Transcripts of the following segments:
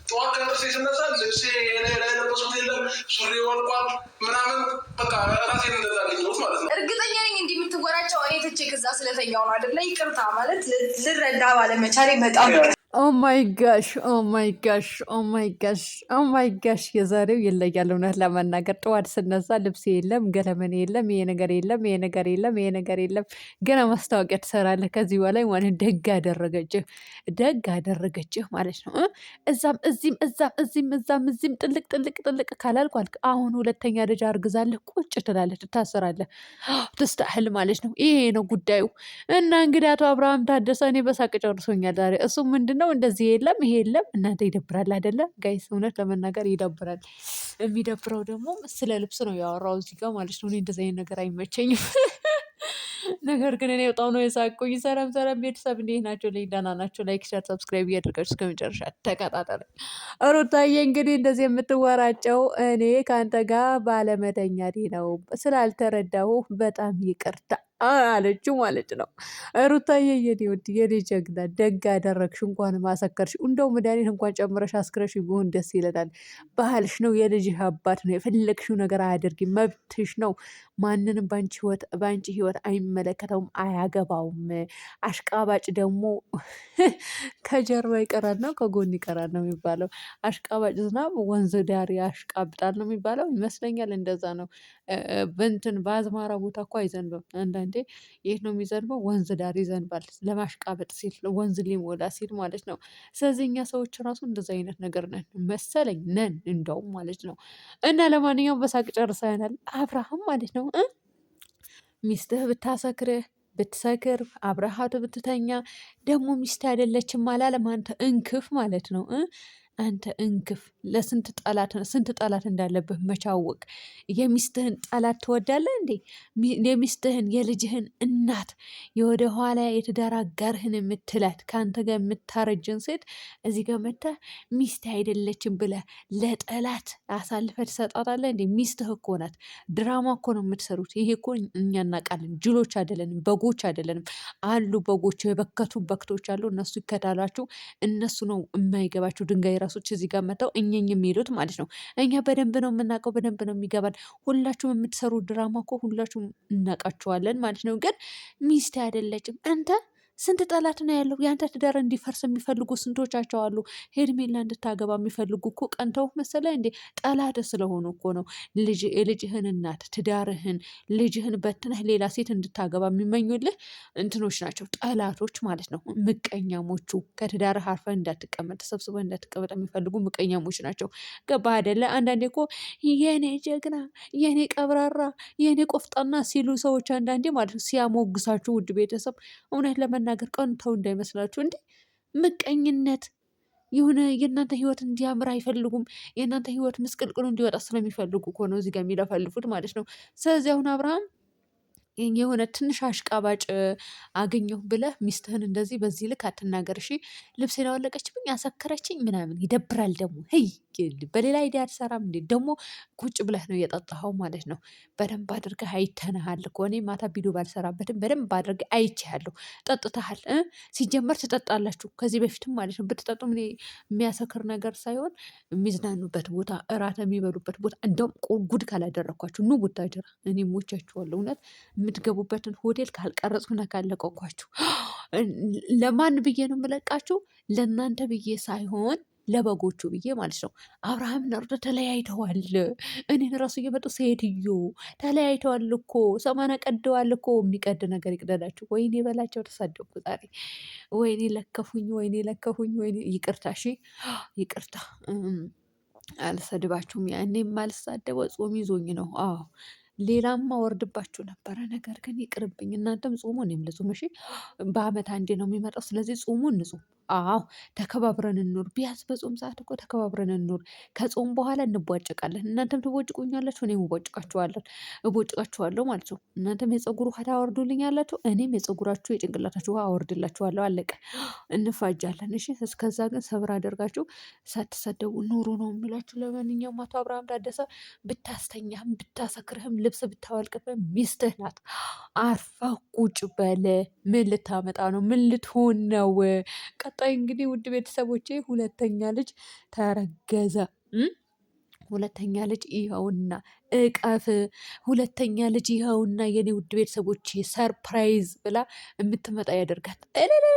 ጠዋት ከጥርሴ ስነሳ ልብሴ ላይ ለበሱት የለም ሱሪ ወልቋል ምናምን በቃ ራሴን እንደዛ አገኘሁት ማለት ነው። እርግጠኛ ነኝ እንዲህ የምትወራቸው እኔ ትቼ ከዛ ስለተኛው ነው አይደለ? ይቅርታ ማለት ልረዳ ባለመቻሌ በጣም ኦ ማይ ጋሽ ኦ ማይ ጋሽ ኦ ማይ ጋሽ ኦ ማይ ጋሽ የዛሬው ይለያል። እውነት ለመናገር ጠዋት ስነሳ ልብስ የለም፣ ገለመኔ የለም፣ ይሄ ነገር የለም፣ ይሄ ነገር የለም፣ ይሄ ነገር የለም። ገና ማስታወቂያ ትሰራለህ ከዚህ በላይ ማለት ደግ አደረገችህ ማለት ነው። እዛም እዚህም እዛም ጥልቅ ጥልቅ ጥልቅ ካላልኩ አልክ አሁን ሁለተኛ ልጅ አርግዛለህ፣ ቁጭ ትላለህ፣ ትታሰራለህ። ትስተህል ማለት ነው። ይሄ ነው ጉዳዩ። እና እንግዲህ አቶ አብርሃም ታደሰ እኔ በሳቅ ጨርሶኛል ዛሬ። እሱ ምንድነው እንደዚህ የለም ይሄ የለም። እናንተ ይደብራል አይደለ ጋይስ? እውነት ለመናገር ይደብራል። የሚደብረው ደግሞ ስለ ልብስ ነው ያወራው እዚህ ጋር ማለት ነው። እኔ እንደዚህ አይነት ነገር አይመቸኝም። ነገር ግን እኔ በጣም ነው የሳቅኩኝ። ሰላም ቤተሰብ እንዴት ናቸው? ላይ ደህና ናቸው? ላይክ ሸር ሰብስክራይብ እያደርጋችሁ እስከ መጨረሻ ተከታተሉ። ሩታዬ እንግዲህ እንደዚህ የምትወራጨው እኔ ከአንተ ጋር ባለመተኛቴ ነው፣ ስላልተረዳሁ በጣም ይቅርታ አለችው ማለት ነው። ሩታዬ የኔ ውድ የኔ ጀግና ደግ አደረግሽ፣ እንኳን ማሰከርሽ። እንደው መድኃኒት እንኳን ጨምረሽ አስክረሽ ቢሆን ደስ ይለናል። ባህልሽ ነው፣ የልጅህ አባት ነው። የፈለግሽው ነገር አያደርጊ፣ መብትሽ ነው። ማንንም በአንቺ ህይወት አይመለከተውም፣ አያገባውም። አሽቃባጭ ደግሞ ከጀርባ ይቀራል ነው ከጎን ይቀራል ነው የሚባለው። አሽቃባጭ ዝናብ ወንዝ ዳር ያሽቃብጣል ነው የሚባለው ይመስለኛል። እንደዛ ነው። በእንትን በአዝማራ ቦታ እኮ አይዘንብም። አንዳንዴ የት ነው የሚዘንበው? ወንዝ ዳር ይዘንባል። ለማሽቃበጥ ሲል ወንዝ ሊሞላ ሲል ማለት ነው። ስለዚህ እኛ ሰዎች ራሱ እንደዛ አይነት ነገር ነን መሰለኝ ነን እንደውም ማለት ነው። እና ለማንኛውም በሳቅ ጨርሰናል። አብርሃም ማለት ነው ሚስትህ ብትሰክር አብረሃት ብትተኛ ደግሞ ሚስት አይደለችም አላለም። አንተ እንክፍ ማለት ነው። አንተ እንክፍ ለስንት ጠላት እንዳለብህ መቻወቅ። የሚስትህን ጠላት ትወዳለህ እንዴ? የሚስትህን የልጅህን እናት የወደ ኋላ የትዳር አጋርህን የምትላት ከአንተ ጋር የምታረጅን ሴት እዚህ ጋር መጥተህ ሚስት አይደለችም ብለህ ለጠላት አሳልፈህ ትሰጣታለህ እንዴ? ሚስትህ እኮ ናት። ድራማ እኮ ነው የምትሰሩት። ይሄ እኮ እኛ እናውቃለን። ጅሎች አይደለንም፣ በጎች አይደለንም። አሉ በጎች፣ የበከቱ በክቶች አሉ። እነሱ ይከታላችሁ። እነሱ ነው የማይገባቸው ድንጋይ ራሶች እዚህ ጋር መጥተው እኝኝ የሚሉት ማለት ነው። እኛ በደንብ ነው የምናውቀው፣ በደንብ ነው የሚገባን። ሁላችሁም የምትሰሩ ድራማ እኮ ሁላችሁም እናውቃችኋለን ማለት ነው። ግን ሚስት አይደለችም አንተ ስንት ጠላት ነው ያለው። የአንተ ትዳር እንዲፈርስ የሚፈልጉ ስንቶቻቸው አሉ። ሄርሜላ እንድታገባ የሚፈልጉ እኮ ቀንተው መሰለ እንዴ? ጠላት ስለሆኑ እኮ ነው። የልጅህን እናት ትዳርህን ልጅህን በትነህ ሌላ ሴት እንድታገባ የሚመኙልህ እንትኖች ናቸው፣ ጠላቶች ማለት ነው። ምቀኛሞቹ ከትዳርህ አርፈህ እንዳትቀመጥ ተሰብስበህ እንዳትቀመጥ የሚፈልጉ ምቀኛሞች ናቸው። ገባህ አይደለ? አንዳንዴ እኮ የኔ ጀግና፣ የኔ ቀብራራ፣ የኔ ቆፍጣና ሲሉ ሰዎች አንዳንዴ ማለት ነው ሲያሞግሳችሁ፣ ውድ ቤተሰብ እውነት ለመናገር ቀንተው እንዳይመስላችሁ እንዴ። ምቀኝነት የሆነ የእናንተ ህይወት እንዲያምር አይፈልጉም። የእናንተ ህይወት ምስቅልቅሉ እንዲወጣ ስለሚፈልጉ እኮ ነው እዚህ ጋር የሚለፈልፉት ማለት ነው። ስለዚህ አሁን አብርሃም የሆነ ትንሽ አሽቃባጭ አገኘሁ ብለህ ሚስትህን እንደዚህ በዚህ ልክ አትናገር እሺ። ልብሴን አወለቀችብኝ አሰከረችኝ ምናምን ይደብራል ደግሞ። ይ በሌላ አይዲያ አትሰራም እንዴ? ደግሞ ቁጭ ብለህ ነው የጠጣኸው ማለት ነው። በደንብ አድርገህ አይተንሃል እኮ። እኔ ማታ ቪዲዮ ባልሰራበትም በደንብ አድርገህ አይቼሃለሁ። ጠጥተሃል። ሲጀመር ትጠጣላችሁ ከዚህ በፊትም ማለት ነው። ብትጠጡ የሚያሰክር ነገር ሳይሆን የሚዝናኑበት ቦታ፣ እራት የሚበሉበት ቦታ። እንደውም ጉድ ካላደረኳችሁ ኑ ቡታጅራ፣ እኔ ሞቻችኋለሁ እውነት። የምትገቡበትን ሆቴል ካልቀረጽኩና ካለቀኳችሁ። ለማን ብዬ ነው የምለቃችሁ? ለእናንተ ብዬ ሳይሆን ለበጎቹ ብዬ ማለት ነው። አብርሃምና ሩታ ተለያይተዋል። እኔን ራሱ እየመጡ ሴትዮ ተለያይተዋል እኮ ሰማና ቀደዋል እኮ። የሚቀድ ነገር ይቅደዳችሁ። ወይኔ በላቸው። ተሳደብኩ ዛሬ። ወይኔ ለከፉኝ፣ ወይኔ ለከፉኝ፣ ወይኔ ይቅርታ። እሺ ይቅርታ። አልሰድባችሁም። ያኔም አልሳደበው ጾም ይዞኝ ነው። አዎ ሌላማ ወርድባችሁ ነበረ። ነገር ግን ይቅርብኝ። እናንተም ጾሙ እኔም ልጹም። እሺ በአመት አንዴ ነው የሚመጣው። ስለዚህ ጾሙ እንጹም። አዎ ተከባብረን እንኑር። ቢያንስ በጾም ሰዓት እኮ ተከባብረን እንኑር። ከጾም በኋላ እንቧጭቃለን። እናንተም ትቦጭቁኛላችሁ፣ እኔም እቦጭቃችኋለሁ ማለት ነው። እናንተም የፀጉር ውሃ ታወርዱልኛላችሁ፣ እኔም የፀጉራችሁ የጭንቅላታችሁ ውሃ አወርድላችኋለሁ። አለቀ። እንፋጃለን። እሺ እስከዛ ግን ሰብር አደርጋችሁ ሳትሰደቡ ኑሩ ነው የሚላችሁ። ለማንኛውም አቶ አብርሃም ታደሰ ብታስተኛህም ብታሰክርህም ልብስ ብታወልቅበት ሚስትህ ናት። አርፋ ቁጭ በል። ምን ልታመጣ ነው? ምን ልትሆን ነው? ቀጣይ እንግዲህ ውድ ቤተሰቦቼ ሁለተኛ ልጅ ተረገዘ። ሁለተኛ ልጅ ይኸውና እቀፍ። ሁለተኛ ልጅ ይኸውና የኔ ውድ ቤተሰቦቼ ሰርፕራይዝ ብላ የምትመጣ ያደርጋት። እልልል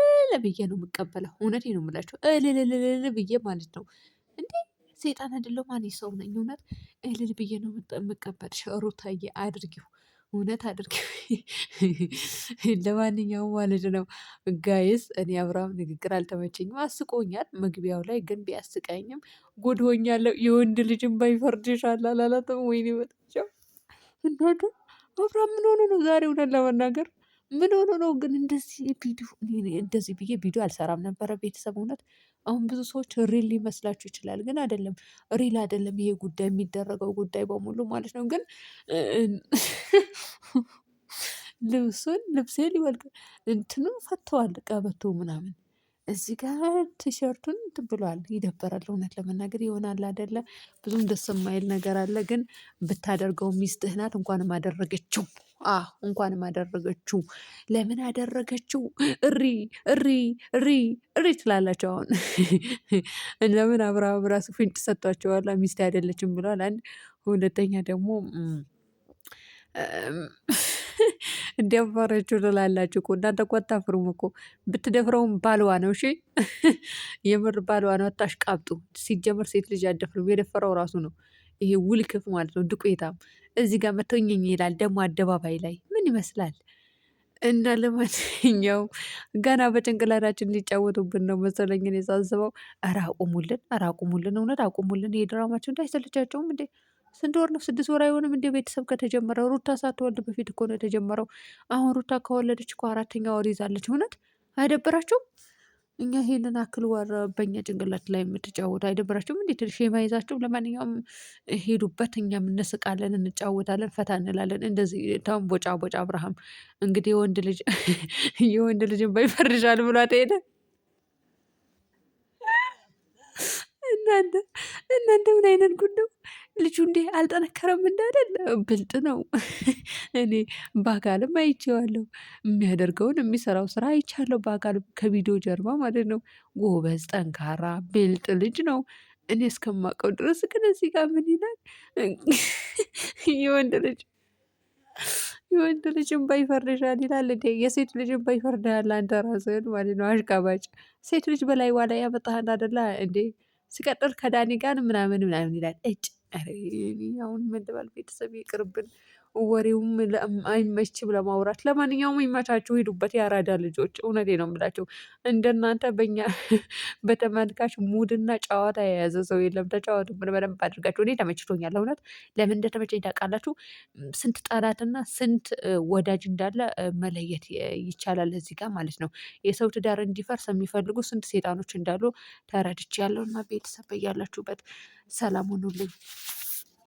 ብዬ ነው የምቀበለው። እውነቴ ነው የምላቸው እልልልል ብዬ ማለት ነው። እንዴ ሴጣን አይደለሁም እኔ ሰው ነኝ። እውነት እልል ብዬ ነው የምቀበልሽ። ሩታዬ አድርጊው፣ እውነት አድርጊው። ለማንኛውም ማለት ነው ጋይስ፣ እኔ አብርሃም ንግግር አልተመቸኝም። አስቆኛል መግቢያው ላይ ግን ቢያስቀኝም ጉድ ሆኛለሁ። የወንድ ልጅም ባይፈርድሻል አላላትም። ወይኔ በጣም እናቱ አብርሃም ምን ሆኖ ነው ዛሬ? እውነት ለመናገር ምን ሆኖ ነው ግን እንደዚህ ቪዲዮ? እንደዚህ ብዬ ቪዲዮ አልሰራም ነበረ ቤተሰብ። እውነት አሁን ብዙ ሰዎች ሪል ሊመስላችሁ ይችላል፣ ግን አይደለም። ሪል አይደለም ይሄ ጉዳይ፣ የሚደረገው ጉዳይ በሙሉ ማለት ነው። ግን ልብሴ ሊወልቅ እንትኑ ፈተዋል፣ ቀበቶ ምናምን እዚህ ጋር ቲሸርቱን እንትን ብሏል። ይደበራል እውነት ለመናገር ይሆናል አይደለ? ብዙም ደስ የማይል ነገር አለ። ግን ብታደርገው ሚስትህ ናት። እንኳንም አደረገችው። እንኳንም አደረገችው። ለምን አደረገችው? እሪ እሪ እሪ እሪ ትላላቸው። አሁን ለምን አብርሃም ራሱ ፍንጭ ሰጥቷቸዋል። ሚስት አይደለችም ብሏል። አንድ ሁለተኛ ደግሞ ደፈረችው ትላላችሁ እኮ እናንተ እኮ አታፍሩም እኮ። ብትደፍረውም ባልዋ ነው። እሺ የምር ባልዋ ነው። አታሽቃብጡ። ሲጀመር ሴት ልጅ አደፍርም፣ የደፈረው ራሱ ነው። ይሄ ውልክፍ ማለት ነው። ድቁታም እዚህ ጋር መተውኝኝ ይላል ደግሞ አደባባይ ላይ ምን ይመስላል? እና ለማንኛውም ገና በጭንቅላታችን ሊጫወቱብን ነው መሰለኝ እኔ ሳስበው። ኧረ አቁሙልን፣ ኧረ አቁሙልን፣ እውነት አቁሙልን። ይሄ ድራማቸው እንዳይሰለቻቸውም እንዴ! ስንት ወር ነው? 6 ወር አይሆንም እንደ ቤተሰብ ከተጀመረ? ሩታ ሳትወልድ በፊት እኮ ነው የተጀመረው። አሁን ሩታ ከወለደች እኮ 4ኛ ወር ይዛለች። እውነት አይደብራቸውም? እኛ ይሄንን አክል ወር በእኛ ጭንቅላት ላይ የምትጫወቱ አይደብራቸውም? እንዴት ሼማ ይዛቸው? ለማንኛውም ሄዱበት፣ እኛም እንስቃለን፣ እንጫወታለን፣ ፈታ እንላለን። እንደዚህ ተንቦጫ ቦጫ አብርሃም እንግዲህ የወንድ ልጅን ባይፈርሻል ብሏት ሄደ። እናንተ ምን አይነት ጉድ ነው? ልጁ እንዴ አልጠነከረም እንዳደል? ብልጥ ነው። እኔ በአካልም አይቼዋለሁ። የሚያደርገውን የሚሰራው ስራ አይቻለሁ። በአካል ከቪዲዮ ጀርባ ማለት ነው። ጎበዝ፣ ጠንካራ፣ ብልጥ ልጅ ነው። እኔ እስከማውቀው ድረስ ግን እዚህ ጋር ምን ይላል? የወንድ ልጅ እንባ ይፈርድሻል ይላል እንዴ? የሴት ልጅ እንባ ይፈርድሃል አንተ ራስህን ማለት ነው። አሽቃባጭ ሴት ልጅ በላይ ዋላ ያመጣህን አደላ እንዴ? ሲቀጥል ከዳኒ ጋር ምናምን ምናምን ይላል። አሁን ምን ልበል ቤተሰብ ይቅርብን። ወሬውም አይመችም ለማውራት። ለማንኛውም ይመቻችሁ፣ ሂዱበት የአራዳ ልጆች። እውነቴ ነው የምላቸው። እንደናንተ በኛ በተመልካች ሙድና ጨዋታ የያዘ ሰው የለም። ተጫወቱ በደንብ አድርጋችሁ። እኔ ተመችቶኛል እውነት። ለምን እንደተመቸኝ ታውቃላችሁ? ስንት ጠላትና ስንት ወዳጅ እንዳለ መለየት ይቻላል እዚህ ጋር ማለት ነው። የሰው ትዳር እንዲፈርስ የሚፈልጉ ስንት ሴጣኖች እንዳሉ ተረድቻለሁና ቤተሰብ ያላችሁበት ሰላም ሁኑልኝ።